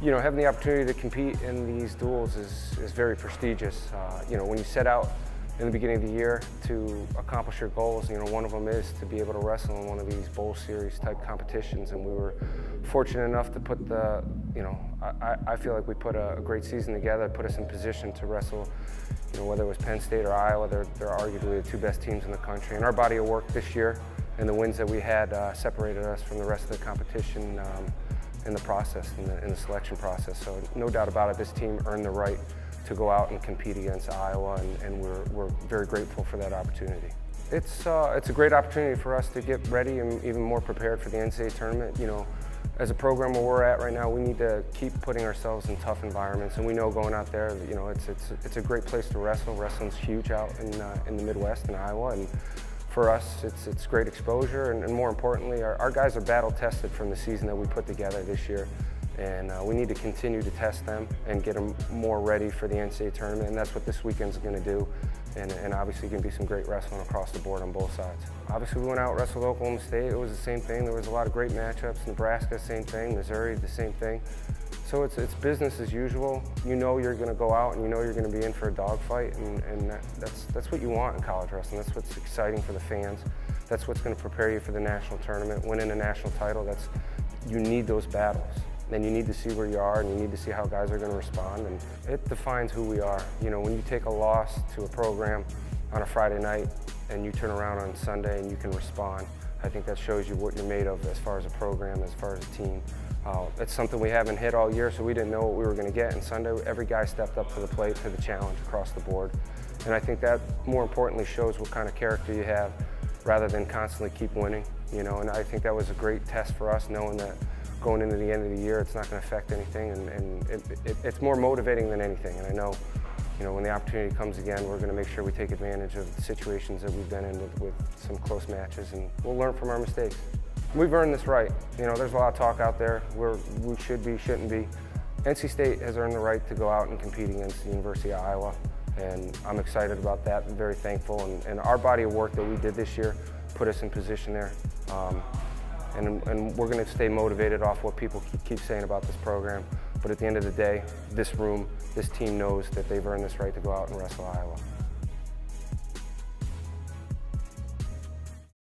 You know, having the opportunity to compete in these duels is very prestigious. You know, when you set out in the beginning of the year to accomplish your goals, you know, one of them is to be able to wrestle in one of these bowl series type competitions, and we were fortunate enough to put the, you know, I feel like we put a great season together, put us in position to wrestle, you know, whether it was Penn State or Iowa. They're arguably the two best teams in the country, and our body of work this year and the wins that we had separated us from the rest of the competition in the process, in the selection process. So no doubt about it, this team earned the right to go out and compete against Iowa, and we're very grateful for that opportunity. It's a great opportunity for us to get ready and even more prepared for the NCAA tournament. You know, as a program where we're at right now, we need to keep putting ourselves in tough environments, and we know going out there, you know, it's a great place to wrestle. Wrestling's huge out in the Midwest in Iowa, and for us, it's great exposure, and more importantly, our guys are battle tested from the season that we put together this year. And we need to continue to test them and get them more ready for the NCAA tournament, and that's what this weekend's going to do. And obviously going to be some great wrestling across the board on both sides. Obviously we went out and wrestled Oklahoma State. It was the same thing. There was a lot of great matchups. Nebraska, same thing. Missouri, the same thing. So it's business as usual. You know you're going to go out and you know you're going to be in for a dogfight, and that's what you want in college wrestling. That's what's exciting for the fans. That's what's going to prepare you for the national tournament, winning a national title. You need those battles. And you need to see where you are, and you need to see how guys are going to respond, and it defines who we are. You know, when you take a loss to a program on a Friday night and you turn around on Sunday and you can respond, I think that shows you what you're made of as far as a program, as far as a team. It's something we haven't hit all year, so we didn't know what we were going to get, and Sunday every guy stepped up to the plate, to the challenge across the board. And I think that more importantly shows what kind of character you have rather than constantly keep winning. You know, and I think that was a great test for us, knowing that going into the end of the year, it's not going to affect anything, and it's more motivating than anything. And I know, you know, when the opportunity comes again, we're going to make sure we take advantage of the situations that we've been in with some close matches, and we'll learn from our mistakes. We've earned this right. You know, there's a lot of talk out there where we should be, shouldn't be. NC State has earned the right to go out and compete against the University of Iowa, and I'm excited about that and very thankful. And our body of work that we did this year put us in position there. And we're going to stay motivated off what people keep saying about this program. But at the end of the day, this room, this team knows that they've earned this right to go out and wrestle Iowa.